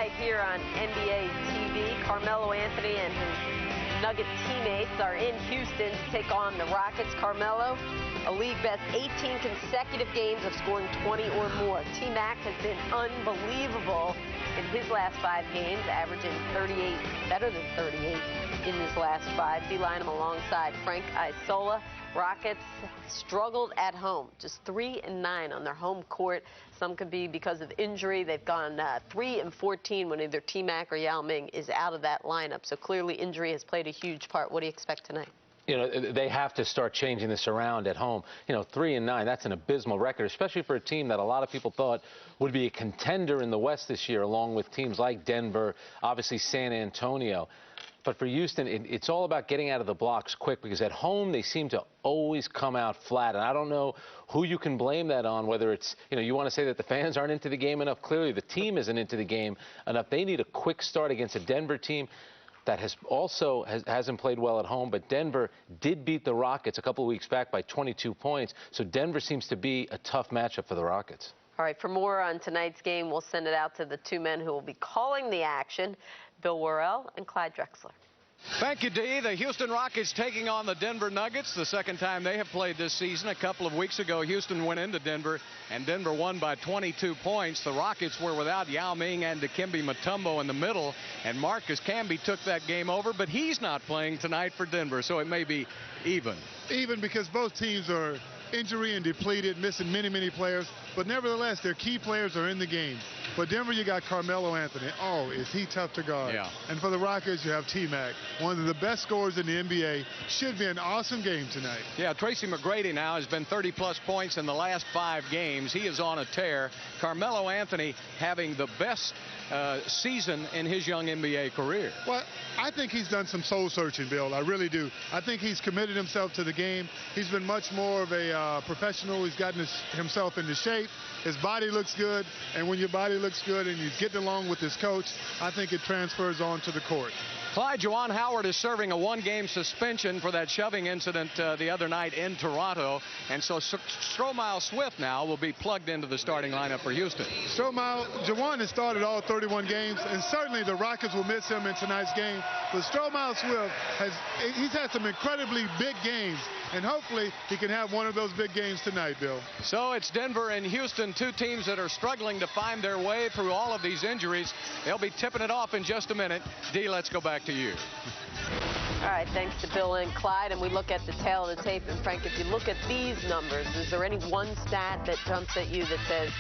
tonight here on NBA TV. Carmelo Anthony and his Nugget teammates are in Houston to take on the Rockets. Carmelo, a league best 18 consecutive games of scoring 20 or more. T-Mac has been unbelievable in his last 5 games, averaging 38, better than 38 in his last 5. D-line him alongside Frank Isola. Rockets struggled at home, just 3-9 on their home court. Some could be because of injury. They've gone 3-14 when either T-Mac or Yao Ming is out of that lineup. So clearly injury has played a huge part. What do you expect tonight? You know, they have to start changing this around at home. You know, 3-9, that's an abysmal record, especially for a team that a lot of people thought would be a contender in the West this year, along with teams like Denver, obviously San Antonio. But for Houston, it's all about getting out of the blocks quick, because at home they seem to always come out flat. And I don't know who you can blame that on, whether it's, you know, you want to say that the fans aren't into the game enough. Clearly the team isn't into the game enough. They need a quick start against a Denver team that hasn't played well at home. But Denver did beat the Rockets a couple of weeks back by 22 points. So Denver seems to be a tough matchup for the Rockets. All right, for more on tonight's game, we'll send it out to the 2 men who will be calling the action, Bill Worrell and Clyde Drexler. Thank you, Dee. The Houston Rockets taking on the Denver Nuggets, the second time they have played this season. A couple of weeks ago, Houston went into Denver, and Denver won by 22 points. The Rockets were without Yao Ming and Dikembe Mutombo in the middle, and Marcus Camby took that game over, but he's not playing tonight for Denver, so it may be even. Even because both teams are injury and depleted, missing many players, but nevertheless their key players are in the game. For Denver, you got Carmelo Anthony. Oh, is he tough to guard. Yeah. And for the Rockets, you have T-Mac, one of the best scorers in the NBA. Should be an awesome game tonight. Yeah, Tracy McGrady now has been 30-plus points in the last 5 games. He is on a tear. Carmelo Anthony having the best season in his young NBA career. Well, I think he's done some soul searching, Bill. I really do. I think he's committed himself to the game. He's been much more of a professional. He's gotten himself into shape. His body looks good, and when your body looks good and he's getting along with his coach, I think it transfers on to the court. Clyde, Juwan Howard is serving a 1-game suspension for that shoving incident the other night in Toronto. And so Stromile Swift now will be plugged into the starting lineup for Houston. Juwan has started all 31 games, and certainly the Rockets will miss him in tonight's game. But Stromile Swift he's had some incredibly big games, and hopefully he can have one of those big games tonight, Bill. So it's Denver and Houston, 2 teams that are struggling to find their way through all of these injuries. They'll be tipping it off in just a minute. Dee, let's go back to you. All right, thanks to Bill and Clyde. And we look at the tail of the tape. And Frank, if you look at these numbers, is there any one stat that jumps at you that says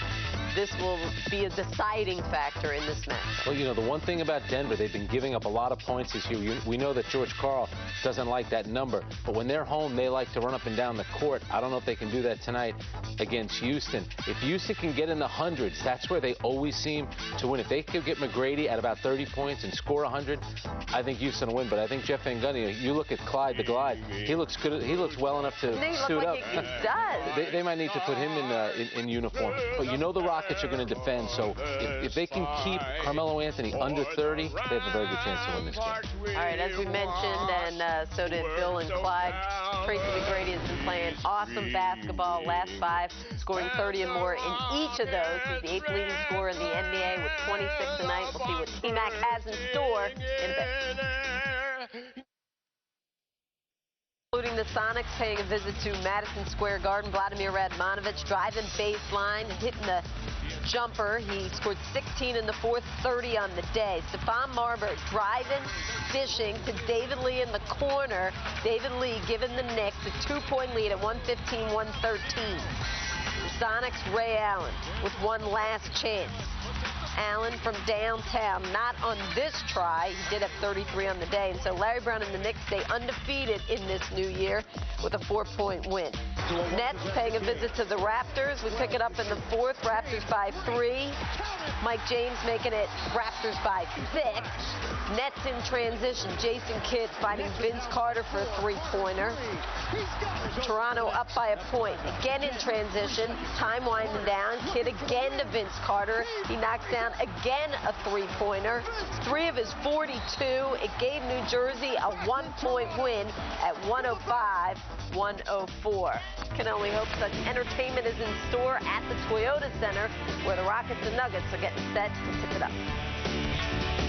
this will be a deciding factor in this match? Well, you know, the one thing about Denver, they've been giving up a lot of points this year. We know that George Karl doesn't like that number, but when they're home, they like to run up and down the court. I don't know if they can do that tonight against Houston. If Houston can get in the hundreds, that's where they always seem to win. If they could get McGrady at about 30 points and score 100, I think Houston will win. But I think Jeff Van Gundy, you look at Clyde the Glide, he looks good. He looks well enough to suit up. He does. They might need to put him in uniform. But you know the Rockets are going to defend, so if they can keep Carmelo Anthony under 30, they have a very good chance to win this game. All right, as we mentioned, and so did Bill and Clyde, Tracy McGrady has been playing awesome basketball last 5, scoring 30 and more in each of those. He's the 8th leading scorer in the NBA with 26 tonight. We'll see what T-Mac has in store in a bit. Including the Sonics paying a visit to Madison Square Garden. Vladimir Radmanovic driving baseline, hitting the jumper. He scored 16 in the 4th, 30 on the day. Stephon Marbury driving, dishing to David Lee in the corner. David Lee giving the Knicks a 2-point lead at 115-113. Sonics Ray Allen with one last chance. Allen from downtown, not on this try. He did have 33 on the day, and so Larry Brown and the Knicks stay undefeated in this new year with a 4-point win. Nets paying a visit to the Raptors. We pick it up in the 4th. Raptors by 3. Mike James making it Raptors by 6. Nets in transition. Jason Kidd finding Vince Carter for a 3-pointer. Toronto up by a point. Again in transition. Time winding down. Kidd again to Vince Carter. He knocks down again a 3-pointer. 3 of his 42. It gave New Jersey a 1-point win at 105-104. Can only hope such entertainment is in store at the Toyota Center, where the Rockets and Nuggets are getting set to tip it up. Bye.